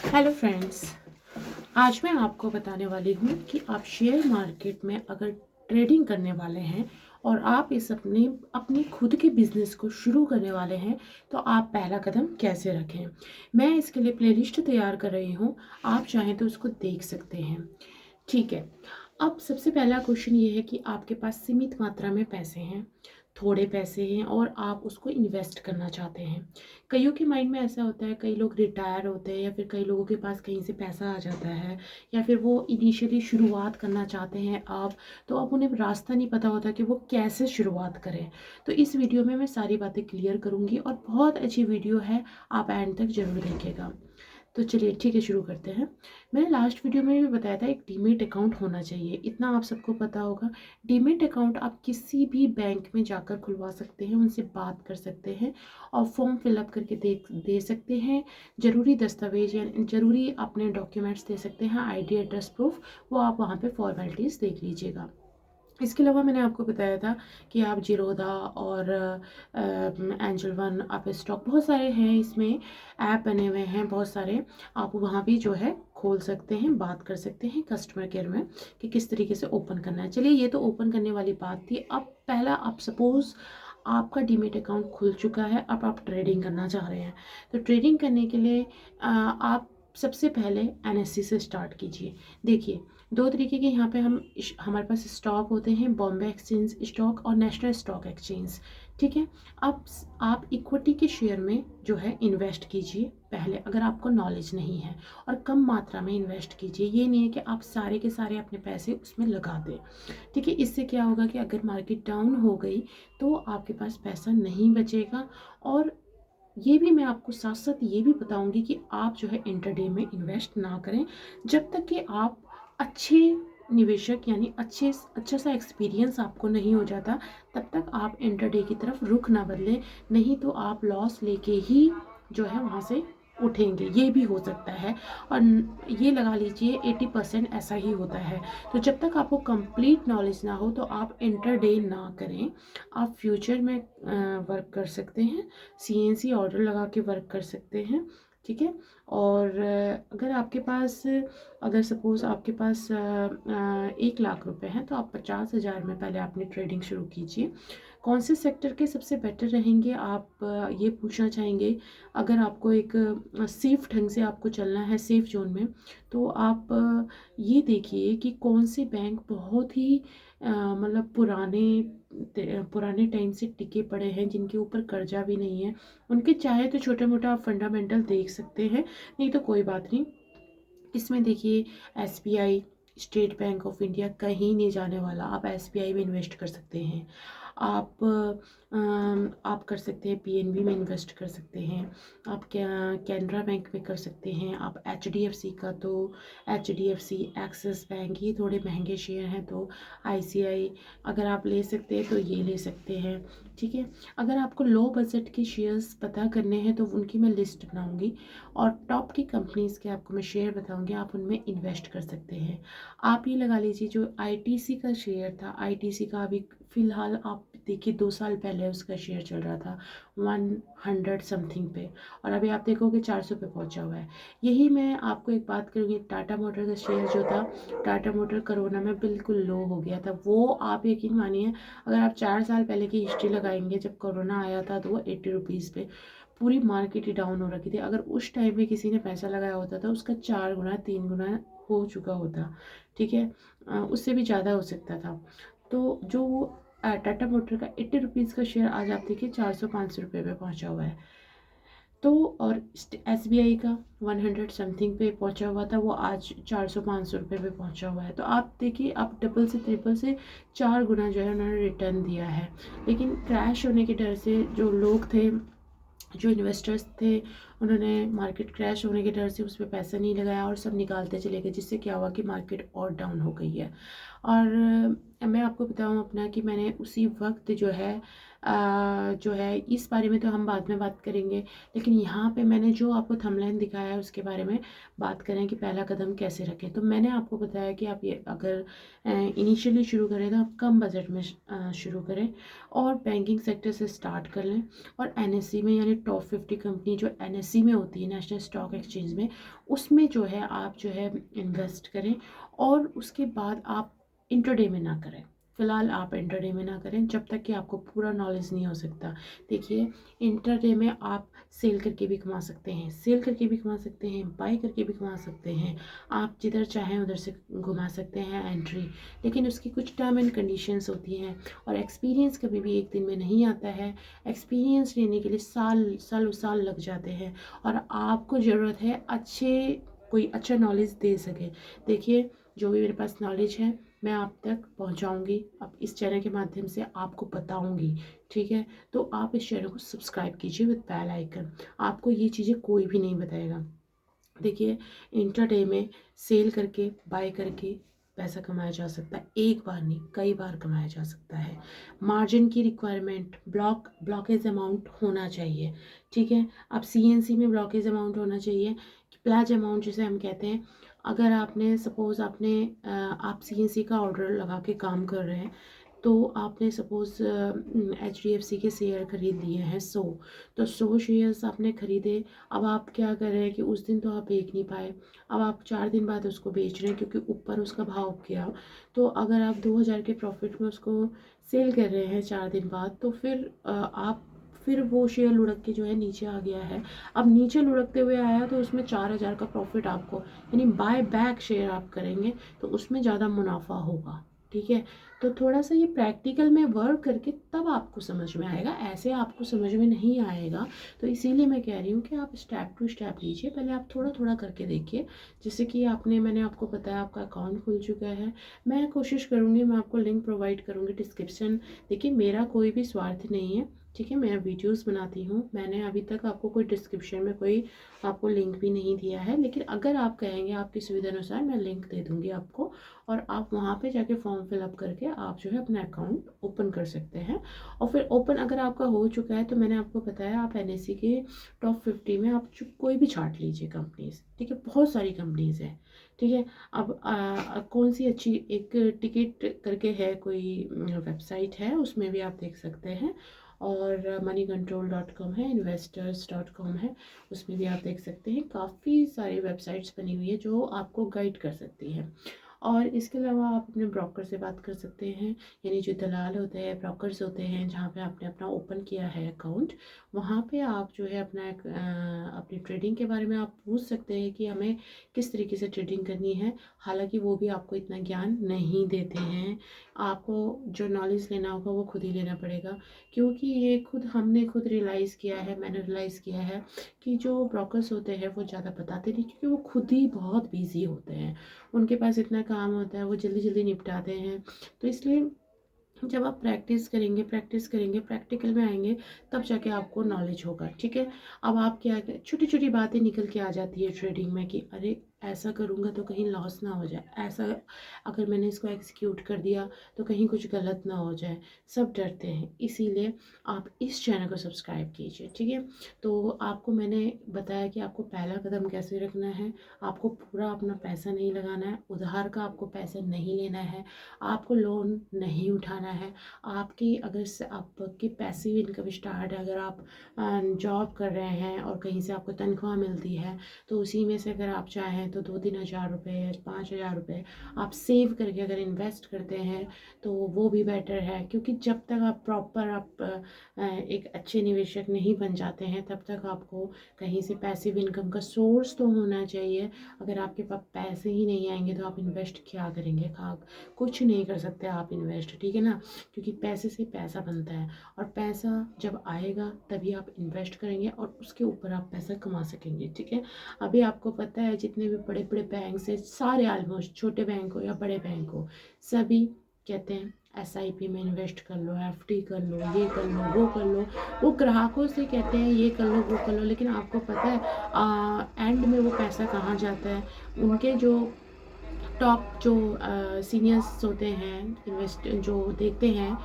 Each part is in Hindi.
Hello friends. आज मैं आपको बताने वाली हूँ कि आप शेयर मार्केट में अगर ट्रेडिंग करने वाले हैं और आप इस अपने अपने खुद के बिजनेस को शुरू करने वाले हैं तो आप पहला कदम कैसे रखें। मैं इसके लिए प्लेलिस्ट तैयार कर रही हूँ, आप चाहें तो उसको देख सकते हैं। ठीक है। अब सबसे पहला क्वेश्चन ये है कि आपके पास सीमित मात्रा में पैसे हैं, थोड़े पैसे हैं और आप उसको इन्वेस्ट करना चाहते हैं। कईयों के माइंड में ऐसा होता है, कई लोग रिटायर होते हैं या फिर कई लोगों के पास कहीं से पैसा आ जाता है या फिर वो इनिशियली शुरुआत करना चाहते हैं आप, तो अब उन्हें रास्ता नहीं पता होता कि वो कैसे शुरुआत करें। तो इस वीडियो में मैं सारी बातें क्लियर करूँगी और बहुत अच्छी वीडियो है, आप एंड तक ज़रूर देखिएगा। तो चलिए ठीक है, शुरू करते हैं। मैंने लास्ट वीडियो में भी बताया था एक डीमेट अकाउंट होना चाहिए, इतना आप सबको पता होगा। डीमेट अकाउंट आप किसी भी बैंक में जाकर खुलवा सकते हैं, उनसे बात कर सकते हैं और फॉर्म फिलअप करके दे सकते हैं। ज़रूरी दस्तावेज या ज़रूरी अपने डॉक्यूमेंट्स दे सकते हैं, आईडी, एड्रेस प्रूफ, वो आप वहाँ पे फॉर्मेलिटीज़ देख लीजिएगा। इसके अलावा मैंने आपको बताया था कि आप जीरोधा और एंजल वन, आप स्टॉक, बहुत सारे हैं इसमें, ऐप बने हुए हैं बहुत सारे। आप वहाँ भी जो है खोल सकते हैं, बात कर सकते हैं कस्टमर केयर में कि किस तरीके से ओपन करना है। चलिए, ये तो ओपन करने वाली बात थी। अब पहला, आप सपोज़ आपका डीमेट अकाउंट खुल चुका है, अब आप ट्रेडिंग करना चाह रहे हैं। तो ट्रेडिंग करने के लिए आप सबसे पहले एनएससी से स्टार्ट कीजिए। देखिए, दो तरीके के यहाँ पे हमारे पास स्टॉक होते हैं, बॉम्बे एक्सचेंज स्टॉक और नेशनल स्टॉक एक्सचेंज। ठीक है। अब आप इक्विटी के शेयर में जो है इन्वेस्ट कीजिए पहले, अगर आपको नॉलेज नहीं है, और कम मात्रा में इन्वेस्ट कीजिए। ये नहीं है कि आप सारे के सारे अपने पैसे उसमें लगा दें। ठीक है। इससे क्या होगा कि अगर मार्केट डाउन हो गई तो आपके पास पैसा नहीं बचेगा। और ये भी मैं आपको साथ साथ ये भी बताऊंगी कि आप जो है इंटरडे में इन्वेस्ट ना करें जब तक कि आप अच्छे निवेशक यानी अच्छा सा एक्सपीरियंस आपको नहीं हो जाता, तब तक आप इंटरडे की तरफ रुख ना बदलें। नहीं तो आप लॉस लेके ही जो है वहाँ से उठेंगे, ये भी हो सकता है। और ये लगा लीजिए 80% ऐसा ही होता है। तो जब तक आपको कंप्लीट नॉलेज ना हो तो आप इंटरडे ना करें। आप फ्यूचर में वर्क कर सकते हैं, सीएनसी ऑर्डर लगा के वर्क कर सकते हैं। ठीक है। और अगर आपके पास, अगर सपोज़ आपके पास 1 लाख रुपए हैं तो आप 50,000 में पहले अपनी ट्रेडिंग शुरू कीजिए। कौन से सेक्टर के सबसे बेटर रहेंगे, आप ये पूछना चाहेंगे। अगर आपको एक सेफ ढंग से आपको चलना है, सेफ जोन में, तो आप ये देखिए कि कौन से बैंक बहुत ही मतलब पुराने टाइम से टिके पड़े हैं, जिनके ऊपर कर्जा भी नहीं है। उनके चाहे तो छोटा मोटा आप फंडामेंटल देख सकते हैं, नहीं तो कोई बात नहीं। इसमें देखिए, SBI, state bank of India कहीं नहीं जाने वाला, आप एसबीआई में इन्वेस्ट कर सकते हैं। आप कर सकते हैं पीएनबी में इन्वेस्ट कर सकते हैं, आप कैनरा बैंक में कर सकते हैं, आप एचडीएफसी का तो एचडीएफसी, एक्सिस बैंक, ये थोड़े महंगे शेयर हैं तो आईसीआई अगर आप ले सकते हैं तो ये ले सकते हैं। ठीक है। अगर आपको लो बजट के शेयर्स पता करने हैं तो उनकी मैं लिस्ट बनाऊंगी और टॉप की कंपनीज़ के आपको मैं शेयर बताऊंगी, आप उनमें इन्वेस्ट कर सकते हैं। आप ये लगा लीजिए, जो आईटीसी का शेयर था, आईटीसी का अभी फ़िलहाल आप देखिए 2 साल पहले उसका शेयर चल रहा था 100 समथिंग पे, और अभी आप देखोगे 400 पे पहुंचा हुआ है। यही मैं आपको एक बात करूँगी, टाटा मोटर का शेयर जो था, टाटा मोटर कोरोना में बिल्कुल लो हो गया था। वो आप यकीन मानिए, अगर आप 4 साल पहले की हिस्ट्री लगाएंगे, जब कोरोना आया था तो वो 80 रुपीज़ पे, पूरी मार्केट ही डाउन हो रखी थी। अगर उस टाइम में किसी ने पैसा लगाया होता था, उसका 4 गुना 3 गुना हो चुका होता। ठीक है। उससे भी ज़्यादा हो सकता था। तो जो टाटा मोटर का 80 रुपीज़ का शेयर आज आप देखिए 400-500 रुपये पे पहुंचा हुआ है। तो और एसबीआई का 100 समथिंग पे पहुंचा हुआ था, वो आज 400-500 रुपये पे पहुंचा हुआ है। तो आप देखिए, आप डबल से ट्रिपल से 4 गुना जो है उन्होंने रिटर्न दिया है। लेकिन क्रैश होने के डर से जो लोग थे, जो इन्वेस्टर्स थे, उन्होंने मार्केट क्रैश होने के डर से उस पर पैसा नहीं लगाया और सब निकालते चले गए, जिससे क्या हुआ कि मार्केट और डाउन हो गई है। और मैं आपको बताऊं अपना कि मैंने उसी वक्त जो है जो है इस बारे में तो हम बाद में बात करेंगे, लेकिन यहाँ पे मैंने जो आपको थंबनेल दिखाया है उसके बारे में बात करें कि पहला कदम कैसे रखें। तो मैंने आपको बताया कि आप ये अगर इनिशियली शुरू करें तो आप कम बजट में शुरू करें और बैंकिंग सेक्टर से स्टार्ट कर लें। और एनएससी में यानी टॉप 50 कंपनी जो एनएससी में होती है, नेशनल स्टॉक एक्सचेंज में, उसमें जो है आप जो है इन्वेस्ट करें। और उसके बाद आप इंट्राडे में ना करें, फ़िलहाल आप इंट्राडे में ना करें जब तक कि आपको पूरा नॉलेज नहीं हो सकता। देखिए, इंट्राडे में आप सेल करके भी कमा सकते हैं, सेल करके भी कमा सकते हैं, बाई करके भी कमा सकते हैं, आप जिधर चाहें उधर से घुमा सकते हैं एंट्री। लेकिन उसकी कुछ टर्म एंड कंडीशंस होती हैं और एक्सपीरियंस कभी भी एक दिन में नहीं आता है। एक्सपीरियंस लेने के लिए साल साल लग जाते हैं और आपको ज़रूरत है कोई अच्छा नॉलेज दे सके। देखिए, जो भी मेरे पास नॉलेज है मैं आप तक पहुंचाऊंगी, अब इस चैनल के माध्यम से आपको बताऊंगी, ठीक है। तो आप इस चैनल को सब्सक्राइब कीजिए विद बेल आइकन, आपको ये चीज़ें कोई भी नहीं बताएगा। देखिए, इंट्राडे में सेल करके बाय करके पैसा कमाया जा सकता है, एक बार नहीं कई बार कमाया जा सकता है। मार्जिन की रिक्वायरमेंट ब्लॉकेज अमाउंट होना चाहिए, ठीक है। अब सीएनसी में ब्लॉकेज अमाउंट होना चाहिए, प्लाज अमाउंट जिसे हम कहते हैं। अगर आपने सपोज़ आप सीएनसी का ऑर्डर लगा के काम कर रहे हैं, तो आपने सपोज़ HDFC के शेयर खरीद लिए हैं 100, तो 100 शेयर्स आपने ख़रीदे। अब आप क्या कर रहे हैं कि उस दिन तो आप बेच नहीं पाए, अब आप 4 दिन बाद उसको बेच रहे हैं क्योंकि ऊपर उसका भाव गया। तो अगर आप 2000 के प्रॉफिट में उसको सेल कर रहे हैं 4 दिन बाद, तो फिर वो शेयर लुढ़क के जो है नीचे आ गया है। अब नीचे लुढ़कते हुए आया तो उसमें 4000 का प्रॉफिट आपको, यानी बाय बैक शेयर आप करेंगे तो उसमें ज़्यादा मुनाफा होगा, ठीक है। तो थोड़ा सा ये प्रैक्टिकल में वर्क करके तब आपको समझ में आएगा, ऐसे आपको समझ में नहीं आएगा। तो इसीलिए मैं कह रही हूँ कि आप स्टेप टू स्टेप लीजिए, पहले आप थोड़ा थोड़ा करके देखिए। जैसे कि मैंने आपको बताया आपका अकाउंट खुल चुका है, मैं कोशिश करूँगी, मैं आपको लिंक प्रोवाइड करूँगी डिस्क्रिप्शन। देखिए, मेरा कोई भी स्वार्थ नहीं है, ठीक है, मैं वीडियोस बनाती हूँ, मैंने अभी तक आपको कोई डिस्क्रिप्शन में कोई आपको लिंक भी नहीं दिया है, लेकिन अगर आप कहेंगे आपकी सुविधा अनुसार मैं लिंक दे दूँगी आपको, और आप वहाँ पे जाके फॉर्म फिलअप करके आप जो है अपना अकाउंट ओपन कर सकते हैं। और फिर ओपन अगर आपका हो चुका है तो मैंने आपको बताया आप एनएससी के टॉप 50 में आप कोई भी छांट लीजिए कंपनीज, ठीक है, बहुत सारी कंपनीज हैं, ठीक है। अब कौन सी अच्छी, एक टिकट करके है कोई वेबसाइट है, उसमें भी आप देख सकते हैं, और moneycontrol.com है, investors.com है, उसमें भी आप देख सकते हैं। काफ़ी सारी वेबसाइट्स बनी हुई है जो आपको गाइड कर सकती है। और इसके अलावा आप अपने ब्रोकर से बात कर सकते हैं, यानी जो दलाल होते हैं, ब्रोकर्स होते हैं, जहाँ पे आपने अपना ओपन किया है अकाउंट, वहाँ पे आप जो है अपनी ट्रेडिंग के बारे में आप पूछ सकते हैं कि हमें किस तरीके से ट्रेडिंग करनी है। हालांकि वो भी आपको इतना ज्ञान नहीं देते हैं, आपको जो नॉलेज लेना होगा वो खुद ही लेना पड़ेगा, क्योंकि ये हमने खुद रियलाइज़ किया है, मैंने रियलाइज़ किया है कि जो ब्रोकर्स होते हैं वो ज़्यादा बताते नहीं, क्योंकि वो खुद ही बहुत बिजी होते हैं, उनके पास इतना काम होता है, वो जल्दी जल्दी निपटाते हैं। तो इसलिए जब आप प्रैक्टिस करेंगे प्रैक्टिकल में आएंगे, तब जाके आपको नॉलेज होगा, ठीक है। अब आप क्या, छोटी छोटी बातें निकल के आ जाती है ट्रेडिंग में कि अरे ऐसा करूँगा तो कहीं लॉस ना हो जाए, ऐसा अगर मैंने इसको एग्जीक्यूट कर दिया तो कहीं कुछ गलत ना हो जाए, सब डरते हैं। इसीलिए आप इस चैनल को सब्सक्राइब कीजिए, ठीक है। तो आपको मैंने बताया कि आपको पहला कदम कैसे रखना है, आपको पूरा अपना पैसा नहीं लगाना है, उधार का आपको पैसा नहीं लेना है, आपको लोन नहीं उठाना है। आपकी पैसिव इनकम स्टार्ट है, अगर आप जॉब कर रहे हैं और कहीं से आपको तनख्वाह मिलती है, तो उसी में से अगर आप चाहें तो 2-3 हज़ार रुपये या 5 हज़ार रुपये आप सेव करके अगर इन्वेस्ट करते हैं तो वो भी बेटर है, क्योंकि जब तक आप प्रॉपर एक अच्छे निवेशक नहीं बन जाते हैं तब तक आपको कहीं से पैसिव इनकम का सोर्स तो होना चाहिए। अगर आपके पास पैसे ही नहीं आएंगे तो आप इन्वेस्ट क्या करेंगे, कुछ नहीं कर सकते आप इन्वेस्ट, ठीक है ना, क्योंकि पैसे से पैसा बनता है, और पैसा जब आएगा तभी आप इन्वेस्ट करेंगे और उसके ऊपर आप पैसा कमा सकेंगे, ठीक है। अभी आपको पता है जितने भी बड़े बड़े बैंक से सारे, ऑलमोस्ट छोटे बैंक हो या बड़े बैंक हो, सभी कहते हैं SIP में इन्वेस्ट कर लो, FD कर लो, ये कर लो, वो कर लो। वो ग्राहकों से कहते हैं ये कर लो, वो कर लो, लेकिन आपको पता है एंड में वो पैसा कहाँ जाता है, उनके जो टॉप जो सीनियर्स होते हैं, इन्वेस्ट जो देखते हैं,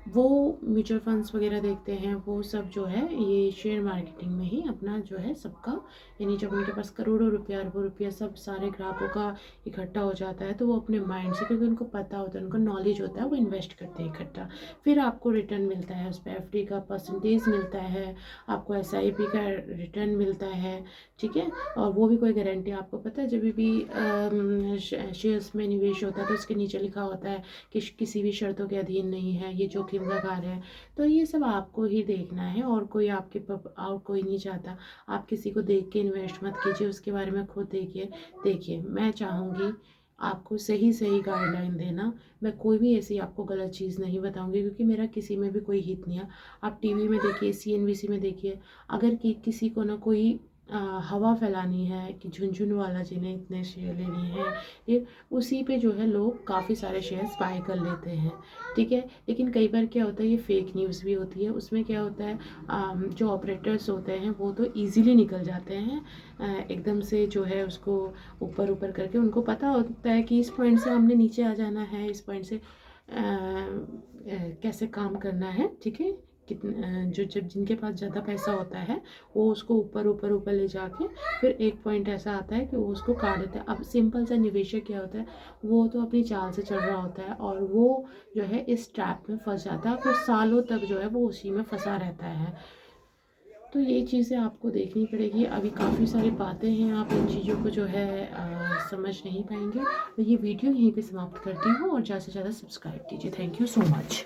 वो म्यूचुअल फंड्स वगैरह देखते हैं, वो सब जो है ये शेयर मार्केटिंग में ही अपना जो है सबका, यानी जब उनके पास करोड़ों रुपया अरबों रुपया सब सारे ग्राहकों का इकट्ठा हो जाता है तो वो अपने माइंड से, क्योंकि उनको पता होता है, उनको नॉलेज होता है, वो इन्वेस्ट करते हैं इकट्ठा। फिर आपको रिटर्न मिलता है, उस पर एफडी का परसेंटेज मिलता है, आपको एसआईपी का रिटर्न मिलता है, ठीक है। और वो भी कोई गारंटी, आपको पता है जब भी शेयर्स में निवेश होता है तो उसके नीचे लिखा होता है कि किसी भी शर्तों के अधीन नहीं है, ये जोखिम का कार्य है। तो ये सब आपको ही देखना है, और कोई और कोई नहीं चाहता। आप किसी को देख के इन्वेस्ट मत कीजिए, उसके बारे में खुद देखिए। मैं चाहूँगी आपको सही सही गाइडलाइन देना, मैं कोई भी ऐसी आपको गलत चीज़ नहीं बताऊंगी, क्योंकि मेरा किसी में भी कोई हित नहीं है। आप टीवी में देखिए, सीएनबीसी में देखिए, अगर किसी को ना कोई हवा फैलानी है कि झुनझुन वाला जी ने इतने शेयर ले लिए हैं, ये उसी पे जो है लोग काफ़ी सारे शेयर्स बाय कर लेते हैं, ठीक है। लेकिन कई बार क्या होता है, ये फेक न्यूज़ भी होती है। उसमें क्या होता है, जो ऑपरेटर्स होते हैं वो तो इजीली निकल जाते हैं, एकदम से जो है उसको ऊपर ऊपर करके, उनको पता होता है कि इस पॉइंट से हमने नीचे आ जाना है, इस पॉइंट से कैसे काम करना है, ठीक है। कितने जो जब जिनके पास ज़्यादा पैसा होता है वो उसको ऊपर ऊपर ऊपर ले जाके फिर एक पॉइंट ऐसा आता है कि वो उसको काट देता है। अब सिंपल सा निवेशक क्या होता है, वो तो अपनी चाल से चल रहा होता है और वो जो है इस ट्रैप में फंस जाता है, फिर सालों तक जो है वो उसी में फंसा रहता है। तो ये चीज़ें आपको देखनी पड़ेगी। अभी काफ़ी सारी बातें हैं, आप इन चीज़ों को जो है समझ नहीं पाएंगे। तो ये वीडियो यहीं पे समाप्त करती हूँ, और ज़्यादा से ज़्यादा सब्सक्राइब कीजिए। Thank you so much.